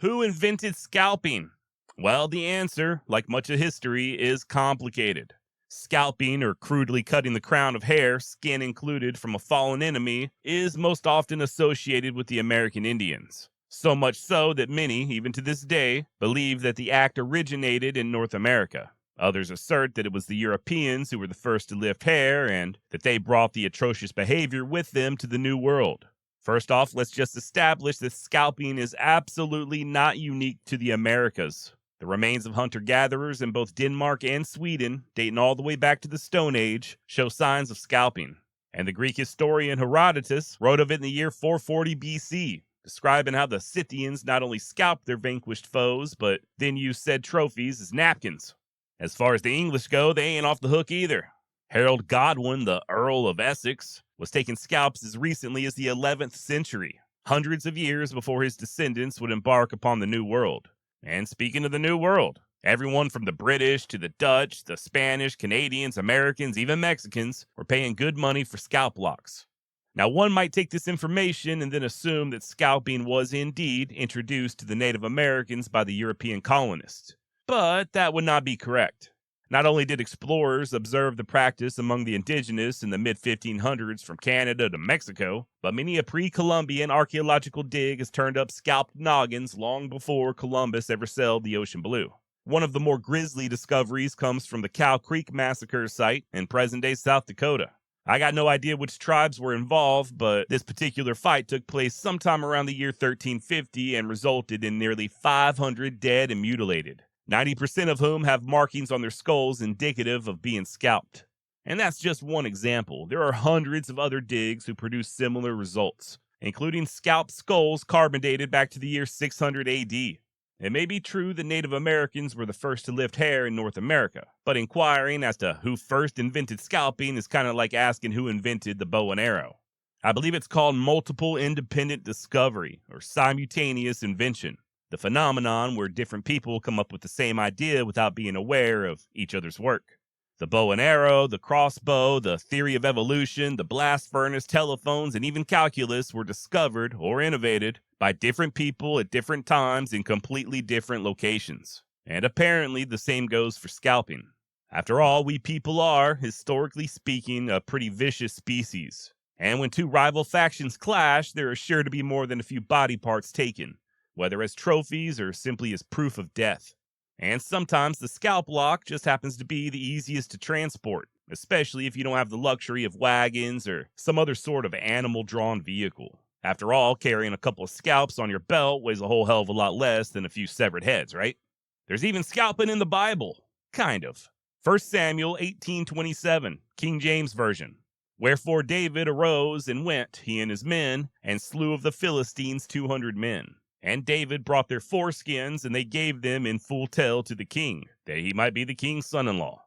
Who invented scalping? Well, the answer, like much of history, is complicated. Scalping, or crudely cutting the crown of hair, skin included, from a fallen enemy, is most often associated with the American Indians. So much so that many, even to this day, believe that the act originated in North America. Others assert that it was the Europeans who were the first to lift hair and that they brought the atrocious behavior with them to the New World. First off, let's just establish that scalping is absolutely not unique to the Americas. The remains of hunter-gatherers in both Denmark and Sweden, dating all the way back to the Stone Age, show signs of scalping. And the Greek historian Herodotus wrote of it in the year 440 BC, describing how the Scythians not only scalped their vanquished foes, but then used said trophies as napkins. As far as the English go, they ain't off the hook either. Harold Godwin, the Earl of Essex, was taking scalps as recently as the 11th century, hundreds of years before his descendants would embark upon the New World. And speaking of the New World, everyone from the British to the Dutch, the Spanish, Canadians, Americans, even Mexicans were paying good money for scalp locks. Now, one might take this information and then assume that scalping was indeed introduced to the Native Americans by the European colonists. But that would not be correct. Not only did explorers observe the practice among the indigenous in the mid-1500s from Canada to Mexico, but many a pre-Columbian archaeological dig has turned up scalped noggins long before Columbus ever sailed the ocean blue. One of the more grisly discoveries comes from the Cow Creek Massacre site in present-day South Dakota. I got no idea which tribes were involved, but this particular fight took place sometime around the year 1350 and resulted in nearly 500 dead and mutilated, 90% of whom have markings on their skulls indicative of being scalped. And that's just one example. There are hundreds of other digs who produce similar results, including scalped skulls carbon dated back to the year 600 AD. It may be true that Native Americans were the first to lift hair in North America, but inquiring as to who first invented scalping is kind of like asking who invented the bow and arrow. I believe it's called multiple independent discovery, or simultaneous invention. The phenomenon where different people come up with the same idea without being aware of each other's work. The bow and arrow, the crossbow, the theory of evolution, the blast furnace, telephones, and even calculus were discovered or innovated by different people at different times in completely different locations. And apparently the same goes for scalping. After all, we people are, historically speaking, a pretty vicious species. And when two rival factions clash, there are sure to be more than a few body parts taken, whether as trophies or simply as proof of death. And sometimes the scalp lock just happens to be the easiest to transport, especially if you don't have the luxury of wagons or some other sort of animal-drawn vehicle. After all, carrying a couple of scalps on your belt weighs a whole hell of a lot less than a few severed heads, right? There's even scalping in the Bible. Kind of. 1 Samuel 18:27, King James Version. Wherefore David arose and went, he and his men, and slew of the Philistines 200 men. And David brought their foreskins, and they gave them in full tell to the king, that he might be the king's son-in-law.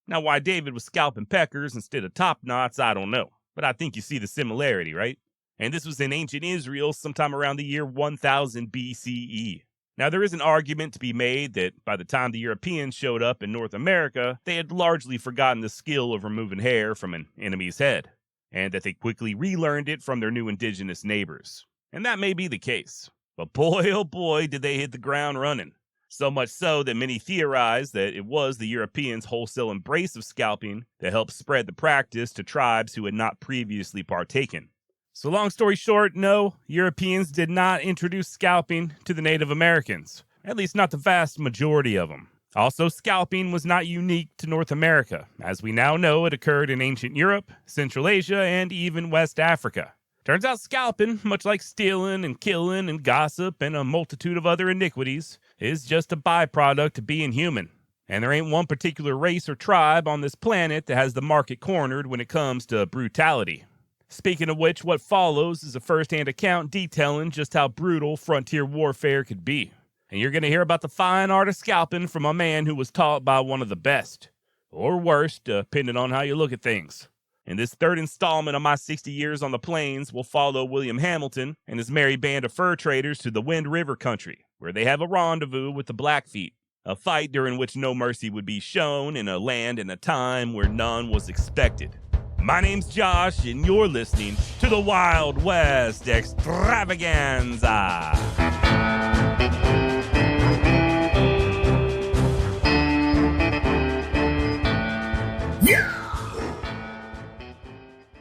Now, why David was scalping peckers instead of top knots, I don't know. But I think you see the similarity, right? And this was in ancient Israel sometime around the year 1000 BCE. Now, there is an argument to be made that by the time the Europeans showed up in North America, they had largely forgotten the skill of removing hair from an enemy's head, and that they quickly relearned it from their new indigenous neighbors. And that may be the case. But boy, oh boy, did they hit the ground running. So much so that many theorize that it was the Europeans' wholesale embrace of scalping that helped spread the practice to tribes who had not previously partaken. So long story short, no, Europeans did not introduce scalping to the Native Americans, at least not the vast majority of them. Also, scalping was not unique to North America. As we now know, it occurred in ancient Europe, Central Asia, and even West Africa. Turns out scalping, much like stealing and killing and gossip and a multitude of other iniquities, is just a byproduct of being human. And there ain't one particular race or tribe on this planet that has the market cornered when it comes to brutality. Speaking of which, what follows is a first-hand account detailing just how brutal frontier warfare could be. And you're going to hear about the fine art of scalping from a man who was taught by one of the best. Or worst, depending on how you look at things. In this third installment of my 60 years on the plains, we'll follow William Hamilton and his merry band of fur traders to the Wind River country, where they have a rendezvous with the Blackfeet, a fight during which no mercy would be shown in a land and a time where none was expected. My name's Josh, and you're listening to the Wild West Extravaganza.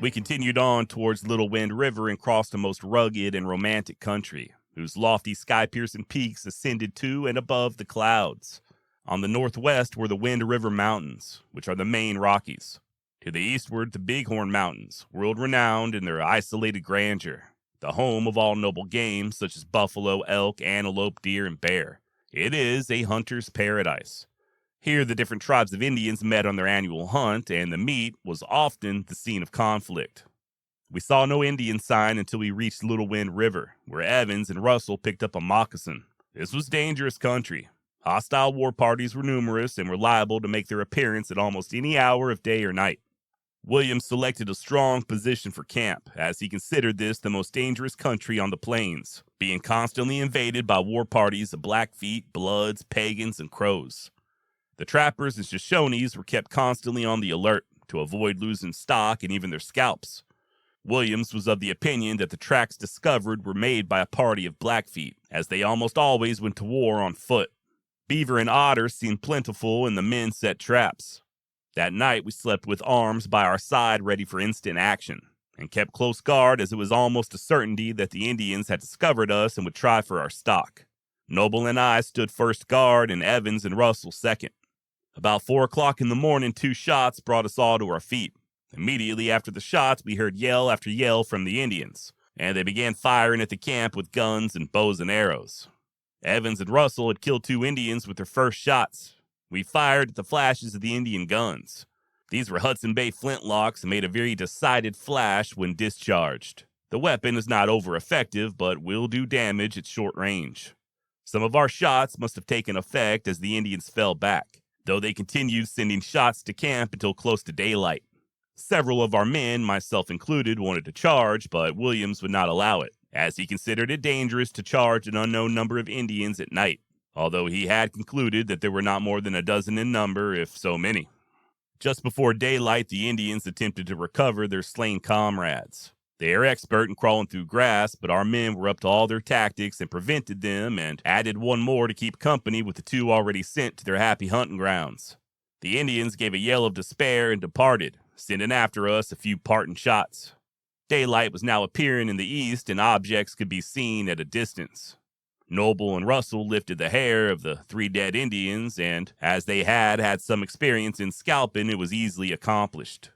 We continued on towards Little Wind River and crossed a most rugged and romantic country, whose lofty sky-piercing peaks ascended to and above the clouds. On the northwest were the Wind River Mountains, which are the main Rockies. To the eastward, the Bighorn Mountains, world-renowned in their isolated grandeur, the home of all noble game such as buffalo, elk, antelope, deer, and bear. It is a hunter's paradise. Here, the different tribes of Indians met on their annual hunt, and the meet was often the scene of conflict. We saw no Indian sign until we reached Little Wind River, where Evans and Russell picked up a moccasin. This was dangerous country. Hostile war parties were numerous and were liable to make their appearance at almost any hour of day or night. Williams selected a strong position for camp, as he considered this the most dangerous country on the plains, being constantly invaded by war parties of Blackfeet, Bloods, Pagans, and Crows. The trappers and Shoshones were kept constantly on the alert to avoid losing stock and even their scalps. Williams was of the opinion that the tracks discovered were made by a party of Blackfeet, as they almost always went to war on foot. Beaver and otter seemed plentiful, and the men set traps. That night we slept with arms by our side ready for instant action, and kept close guard as it was almost a certainty that the Indians had discovered us and would try for our stock. Noble and I stood first guard, and Evans and Russell second. About 4 o'clock in the morning, 2 shots brought us all to our feet. Immediately after the shots, we heard yell after yell from the Indians, and they began firing at the camp with guns and bows and arrows. Evans and Russell had killed 2 Indians with their first shots. We fired at the flashes of the Indian guns. These were Hudson Bay flintlocks and made a very decided flash when discharged. The weapon is not over-effective, but will do damage at short range. Some of our shots must have taken effect as the Indians fell back, though they continued sending shots to camp until close to daylight. Several of our men, myself included, wanted to charge, but Williams would not allow it, as he considered it dangerous to charge an unknown number of Indians at night, although he had concluded that there were not more than a dozen in number, if so many. Just before daylight, the Indians attempted to recover their slain comrades. They are expert in crawling through grass, but our men were up to all their tactics and prevented them, and added 1 more to keep company with the 2 already sent to their happy hunting grounds. The Indians gave a yell of despair and departed, sending after us a few parting shots. Daylight was now appearing in the east, and objects could be seen at a distance. Noble and Russell lifted the hair of the 3 dead Indians, and as they had some experience in scalping, it was easily accomplished.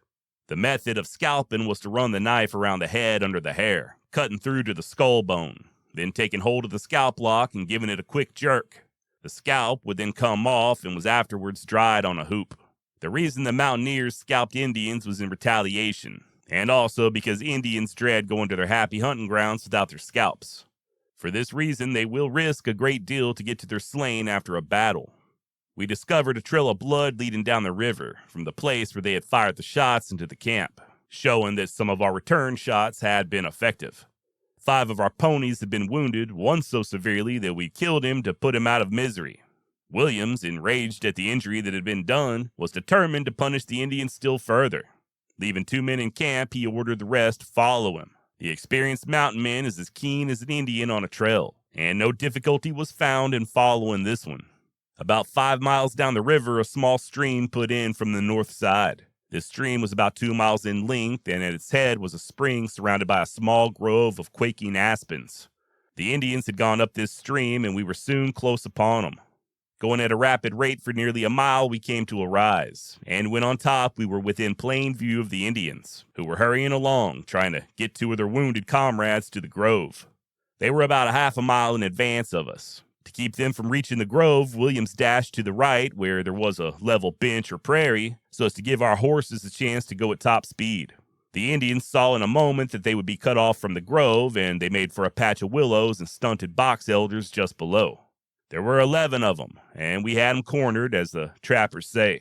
The method of scalping was to run the knife around the head under the hair, cutting through to the skull bone, then taking hold of the scalp lock and giving it a quick jerk. The scalp would then come off and was afterwards dried on a hoop. The reason the mountaineers scalped Indians was in retaliation, and also because Indians dread going to their happy hunting grounds without their scalps. For this reason, they will risk a great deal to get to their slain after a battle. We discovered a trail of blood leading down the river from the place where they had fired the shots into the camp, showing that some of our return shots had been effective. 5 of our ponies had been wounded, one so severely that we killed him to put him out of misery. Williams, enraged at the injury that had been done, was determined to punish the Indians still further. Leaving 2 men in camp, he ordered the rest follow him. The experienced mountain man is as keen as an Indian on a trail, and no difficulty was found in following this one. About 5 miles down the river, a small stream put in from the north side. This stream was about 2 miles in length, and at its head was a spring surrounded by a small grove of quaking aspens. The Indians had gone up this stream, and we were soon close upon them. Going at a rapid rate for nearly a mile, we came to a rise, and when on top, we were within plain view of the Indians, who were hurrying along, trying to get 2 of their wounded comrades to the grove. They were about a half a mile in advance of us. To keep them from reaching the grove, Williams dashed to the right, where there was a level bench or prairie, so as to give our horses a chance to go at top speed. The Indians saw in a moment that they would be cut off from the grove, and they made for a patch of willows and stunted box elders just below. There were 11 of them, and we had them cornered, as the trappers say.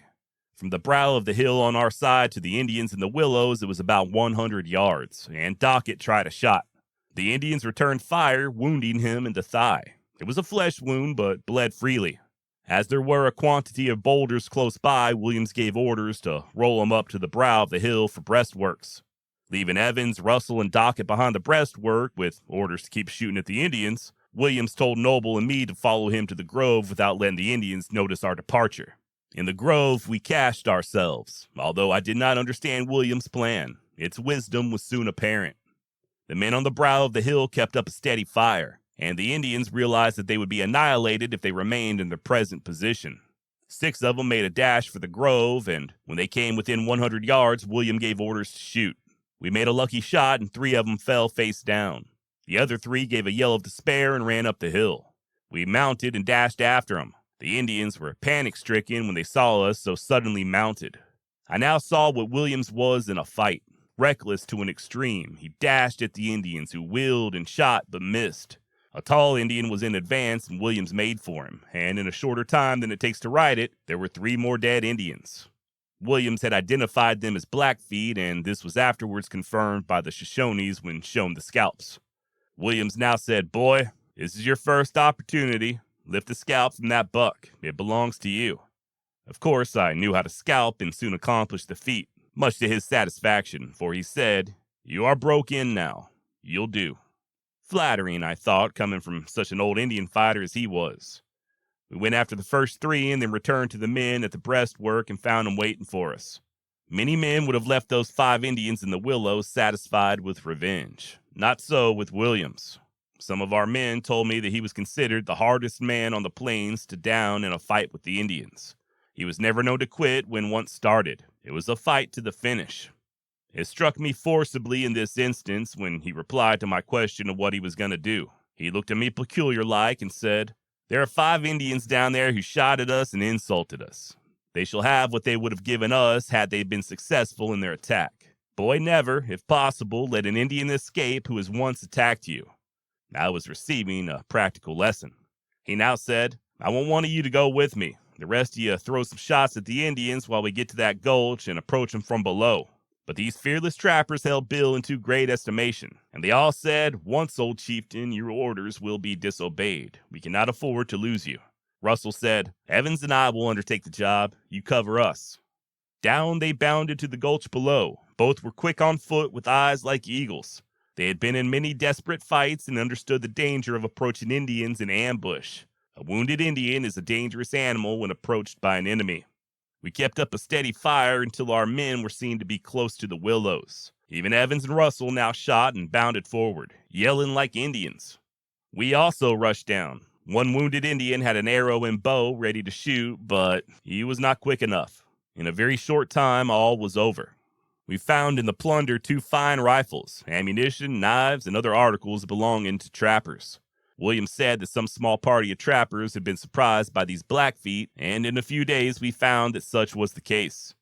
From the brow of the hill on our side to the Indians in the willows, it was about 100 yards, and Dockett tried a shot. The Indians returned fire, wounding him in the thigh. It was a flesh wound, but bled freely. As there were a quantity of boulders close by, Williams gave orders to roll them up to the brow of the hill for breastworks. Leaving Evans, Russell, and Dockett behind the breastwork, with orders to keep shooting at the Indians, Williams told Noble and me to follow him to the grove without letting the Indians notice our departure. In the grove, we cached ourselves, although I did not understand Williams' plan. Its wisdom was soon apparent. The men on the brow of the hill kept up a steady fire, and the Indians realized that they would be annihilated if they remained in their present position. 6 of them made a dash for the grove, and when they came within 100 yards, William gave orders to shoot. We made a lucky shot, and 3 of them fell face down. The other 3 gave a yell of despair and ran up the hill. We mounted and dashed after them. The Indians were panic-stricken when they saw us so suddenly mounted. I now saw what Williams was in a fight. Reckless to an extreme, he dashed at the Indians, who wheeled and shot but missed. A tall Indian was in advance, and Williams made for him, and in a shorter time than it takes to write it, there were 3 more dead Indians. Williams had identified them as Blackfeet, and this was afterwards confirmed by the Shoshones when shown the scalps. Williams now said, "Boy, this is your first opportunity. Lift the scalp from that buck. It belongs to you." Of course, I knew how to scalp and soon accomplished the feat, much to his satisfaction, for he said, "You are broke in now. You'll do." Flattering, I thought, coming from such an old Indian fighter as he was. We went after the first 3 and then returned to the men at the breastwork and found them waiting for us. Many men would have left those 5 Indians in the willows satisfied with revenge. Not so with Williams. Some of our men told me that he was considered the hardest man on the plains to down in a fight with the Indians. He was never known to quit when once started. It was a fight to the finish. It struck me forcibly in this instance when he replied to my question of what he was going to do. He looked at me peculiar-like and said, "There are 5 Indians down there who shot at us and insulted us. They shall have what they would have given us had they been successful in their attack. Boy, never, if possible, let an Indian escape who has once attacked you." I was receiving a practical lesson. He now said, "I want one of you to go with me. The rest of you throw some shots at the Indians while we get to that gulch and approach them from below." But these fearless trappers held Bill in too great estimation, and they all said, "Once, old chieftain, your orders will be disobeyed. We cannot afford to lose you." Russell said, "Evans and I will undertake the job. You cover us." Down they bounded to the gulch below. Both were quick on foot with eyes like eagles. They had been in many desperate fights and understood the danger of approaching Indians in ambush. A wounded Indian is a dangerous animal when approached by an enemy. We kept up a steady fire until our men were seen to be close to the willows. Even Evans and Russell now shot and bounded forward, yelling like Indians. We also rushed down. One wounded Indian had an arrow and bow ready to shoot, but he was not quick enough. In a very short time, all was over. We found in the plunder 2 fine rifles, ammunition, knives, and other articles belonging to trappers. Williams said that some small party of trappers had been surprised by these Blackfeet, and in a few days we found that such was the case.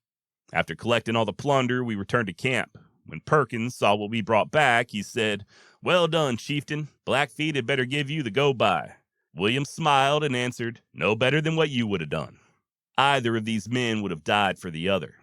After collecting all the plunder, we returned to camp. When Perkins saw what we brought back, he said, "Well done, chieftain. Blackfeet had better give you the go-by." Williams smiled and answered, "No better than what you would have done." Either of these men would have died for the other.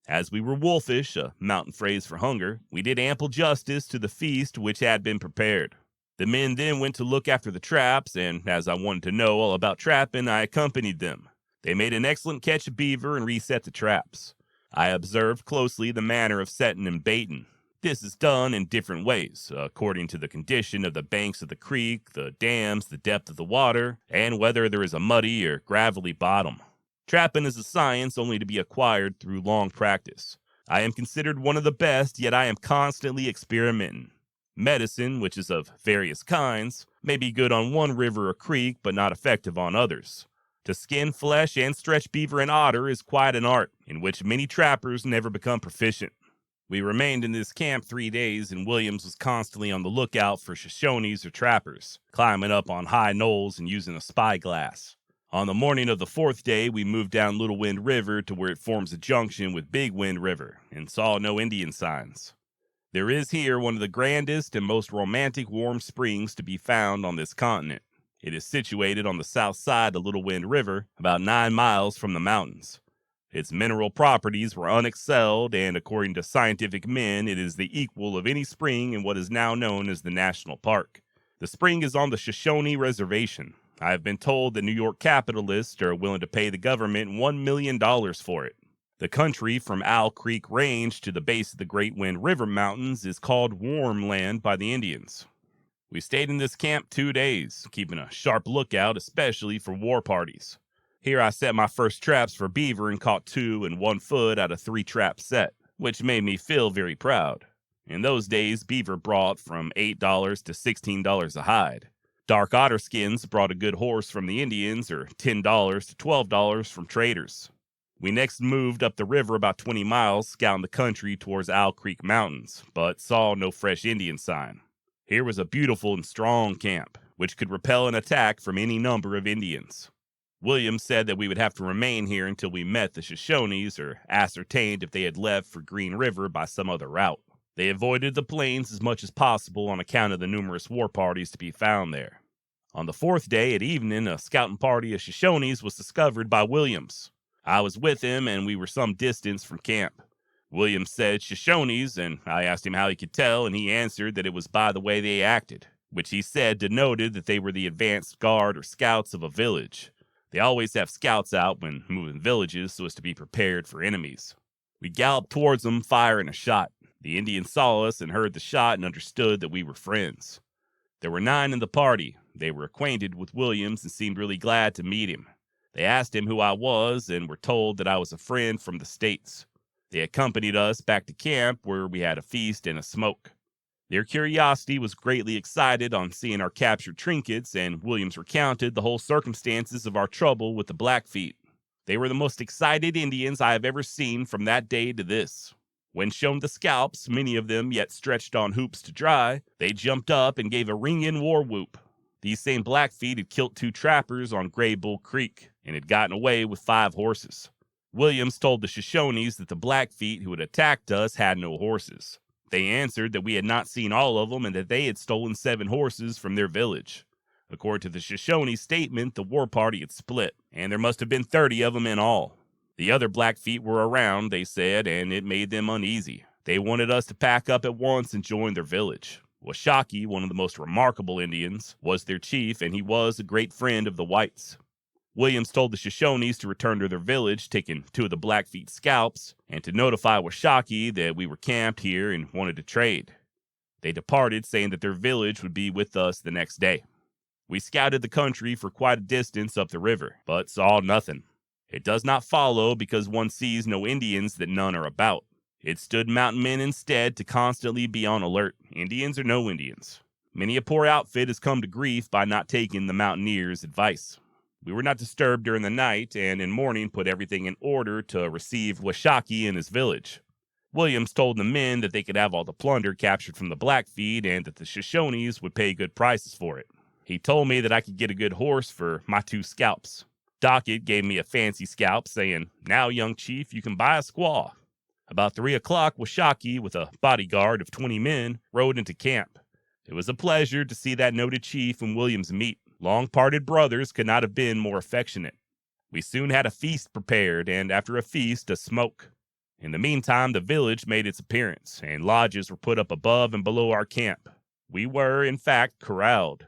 As we were wolfish, a mountain phrase for hunger, we did ample justice to the feast which had been prepared. The men then went to look after the traps, and as I wanted to know all about trapping, I accompanied them. They made an excellent catch of beaver and reset the traps. I observed closely the manner of setting and baiting. This is done in different ways, according to the condition of the banks of the creek, the dams, the depth of the water, and whether there is a muddy or gravelly bottom. Trapping is a science only to be acquired through long practice. I am considered one of the best, yet I am constantly experimenting. Medicine, which is of various kinds, may be good on one river or creek, but not effective on others. To skin flesh and stretch beaver and otter is quite an art, in which many trappers never become proficient. We remained in this camp 3 days, and Williams was constantly on the lookout for Shoshones or trappers, climbing up on high knolls and using a spyglass. On the morning of the 4th day, we moved down Little Wind River to where it forms a junction with Big Wind River, and saw no Indian signs. There is here one of the grandest and most romantic warm springs to be found on this continent. It is situated on the south side of Little Wind River, about 9 miles from the mountains. Its mineral properties were unexcelled, and according to scientific men, it is the equal of any spring in what is now known as the National Park. The spring is on the Shoshone Reservation. I have been told that New York capitalists are willing to pay the government $1 million for it. The country from Owl Creek Range to the base of the Great Wind River Mountains is called Warm Land by the Indians. We stayed in this camp 2 days, keeping a sharp lookout, especially for war parties. Here I set my first traps for beaver and caught 2 and 1 foot out of 3 trap set. which made me feel very proud. In those days, beaver brought from $8 to $16 a hide. Dark otter skins brought a good horse from the Indians, or $10 to $12 from traders. We next moved up the river about 20 miles, scouting the country towards Owl Creek Mountains, but saw no fresh Indian sign. Here was a beautiful and strong camp, which could repel an attack from any number of Indians. Williams said that we would have to remain here until we met the Shoshones or ascertained if they had left for Green River by some other route. They avoided the plains as much as possible on account of the numerous war parties to be found there. On the fourth day at evening, a scouting party of Shoshones was discovered by Williams. I was with him, and we were some distance from camp. Williams said Shoshones, and I asked him how he could tell, and he answered that it was by the way they acted, which he said denoted that they were the advanced guard or scouts of a village. They always have scouts out when moving villages so as to be prepared for enemies. We galloped towards them, firing a shot. The Indians saw us and heard the shot and understood that we were friends. There were 9 in the party. They were acquainted with Williams and seemed really glad to meet him. They asked him who I was and were told that I was a friend from the States. They accompanied us back to camp where we had a feast and a smoke. Their curiosity was greatly excited on seeing our captured trinkets, and Williams recounted the whole circumstances of our trouble with the Blackfeet. They were the most excited Indians I have ever seen from that day to this. When shown the scalps, many of them yet stretched on hoops to dry, they jumped up and gave a ringing war whoop. These same Blackfeet had killed 2 trappers on Gray Bull Creek and had gotten away with 5 horses. Williams told the Shoshones that the Blackfeet who had attacked us had no horses. They answered that we had not seen all of them and that they had stolen 7 horses from their village. According to the Shoshone statement, the war party had split, and there must have been 30 of them in all. The other Blackfeet were around, they said, and it made them uneasy. They wanted us to pack up at once and join their village. Washakie, one of the most remarkable Indians, was their chief, and he was a great friend of the whites. Williams told the Shoshones to return to their village, taking 2 of the Blackfeet scalps, and to notify Washakie that we were camped here and wanted to trade. They departed, saying that their village would be with us the next day. We scouted the country for quite a distance up the river, but saw nothing. It does not follow because one sees no Indians that none are about. It stood mountain men instead to constantly be on alert, Indians or no Indians. Many a poor outfit has come to grief by not taking the mountaineers' advice. We were not disturbed during the night, and in morning put everything in order to receive Washakie in his village. Williams told the men that they could have all the plunder captured from the Blackfeet and that the Shoshones would pay good prices for it. He told me that I could get a good horse for my 2 scalps. Dockett gave me a fancy scalp, saying, "Now, young chief, you can buy a squaw." About 3 o'clock, Washakie, with a bodyguard of 20 men, rode into camp. It was a pleasure to see that noted chief and Williams meet. Long-parted brothers could not have been more affectionate. We soon had a feast prepared, and after a feast, a smoke. In the meantime, the village made its appearance, and lodges were put up above and below our camp. We were, in fact, corralled.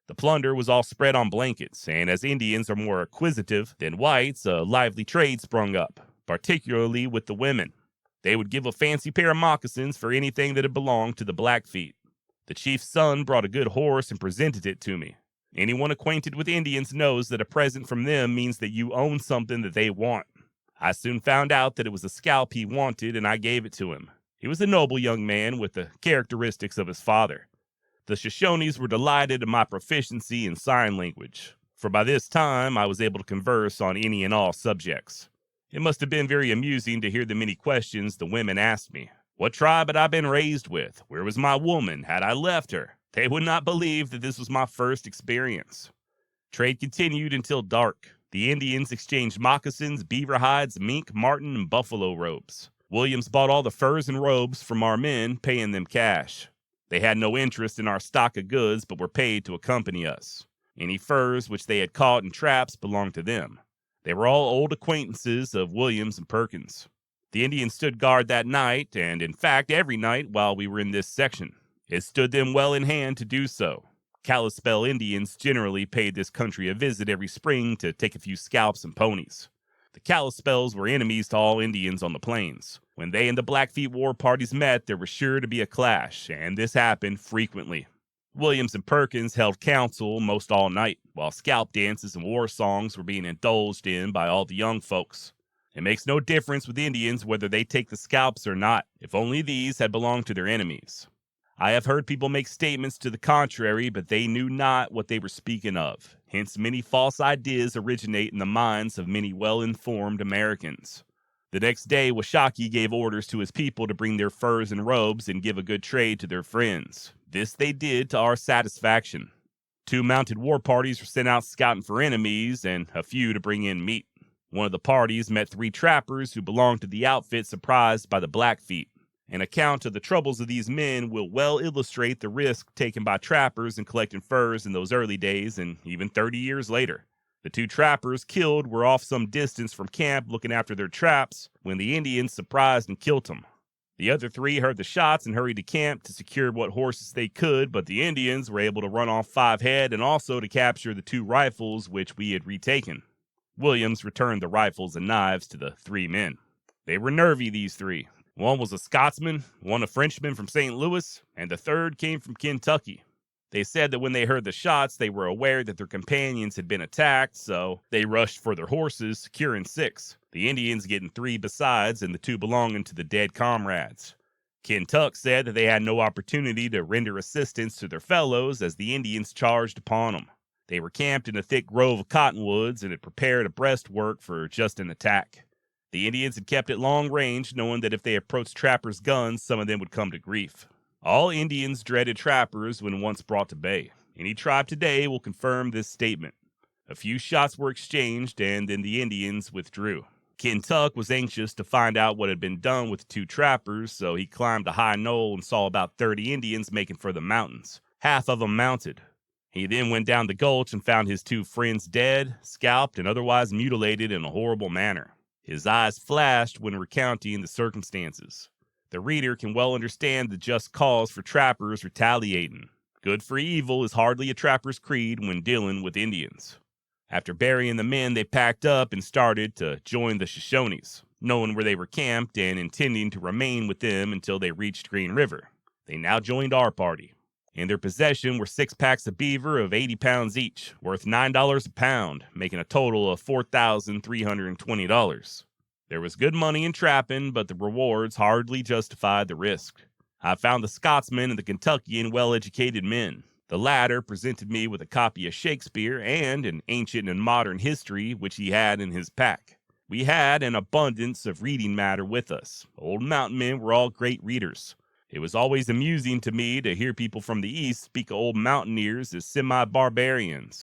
The plunder was all spread on blankets, and as Indians are more acquisitive than whites, a lively trade sprung up, particularly with the women. They would give a fancy pair of moccasins for anything that had belonged to the Blackfeet. The chief's son brought a good horse and presented it to me. Anyone acquainted with Indians knows that a present from them means that you own something that they want. I soon found out that it was a scalp he wanted, and I gave it to him. He was a noble young man with the characteristics of his father. The Shoshones were delighted at my proficiency in sign language, for by this time I was able to converse on any and all subjects. It must have been very amusing to hear the many questions the women asked me. What tribe had I been raised with? Where was my woman? Had I left her? They would not believe that this was my first experience. Trade continued until dark. The Indians exchanged moccasins, beaver hides, mink, marten, and buffalo robes. Williams bought all the furs and robes from our men, paying them cash. They had no interest in our stock of goods, but were paid to accompany us. Any furs which they had caught in traps belonged to them. They were all old acquaintances of Williams and Perkins. The Indians stood guard that night, and in fact every night while we were in this section. It stood them well in hand to do so. Kalispell Indians generally paid this country a visit every spring to take a few scalps and ponies. The Kalispels were enemies to all Indians on the plains. When they and the Blackfeet war parties met, there was sure to be a clash, and this happened frequently. Williams and Perkins held council most all night, while scalp dances and war songs were being indulged in by all the young folks. It makes no difference with Indians whether they take the scalps or not, if only these had belonged to their enemies. I have heard people make statements to the contrary, but they knew not what they were speaking of. Hence, many false ideas originate in the minds of many well-informed Americans. The next day, Washakie gave orders to his people to bring their furs and robes and give a good trade to their friends. This they did to our satisfaction. 2 mounted war parties were sent out scouting for enemies, and a few to bring in meat. One of the parties met 3 trappers who belonged to the outfit surprised by the Blackfeet. An account of the troubles of these men will well illustrate the risk taken by trappers in collecting furs in those early days and even 30 years later. The 2 trappers killed were off some distance from camp looking after their traps when the Indians surprised and killed them. The other 3 heard the shots and hurried to camp to secure what horses they could, but the Indians were able to run off 5 head and also to capture the 2 rifles which we had retaken. Williams returned the rifles and knives to the 3 men. They were nervy, these 3. One was a Scotsman, one a Frenchman from St. Louis, and the third came from Kentucky. They said that when they heard the shots, they were aware that their companions had been attacked, so they rushed for their horses, securing 6. The Indians getting 3 besides, and the 2 belonging to the dead comrades. Kentuck said that they had no opportunity to render assistance to their fellows as the Indians charged upon them. They were camped in a thick grove of cottonwoods and had prepared a breastwork for just an attack. The Indians had kept at long range, knowing that if they approached trappers' guns, some of them would come to grief. All Indians dreaded trappers when once brought to bay. Any tribe today will confirm this statement. A few shots were exchanged, and then the Indians withdrew. Kentuck was anxious to find out what had been done with the 2 trappers, so he climbed a high knoll and saw about 30 Indians making for the mountains, half of them mounted. He then went down the gulch and found his 2 friends dead, scalped, and otherwise mutilated in a horrible manner. His eyes flashed when recounting the circumstances. The reader can well understand the just cause for trappers retaliating. Good for evil is hardly a trapper's creed when dealing with Indians. After burying the men, they packed up and started to join the Shoshones, knowing where they were camped and intending to remain with them until they reached Green River. They now joined our party. In their possession were 6 packs of beaver of 80 pounds each, worth $9 a pound, making a total of $4,320. There was good money in trapping, but the rewards hardly justified the risk. I found the Scotsman and the Kentuckian well-educated men. The latter presented me with a copy of Shakespeare and an ancient and modern history which he had in his pack. We had an abundance of reading matter with us. Old mountain men were all great readers. It was always amusing to me to hear people from the East speak of old mountaineers as semi-barbarians.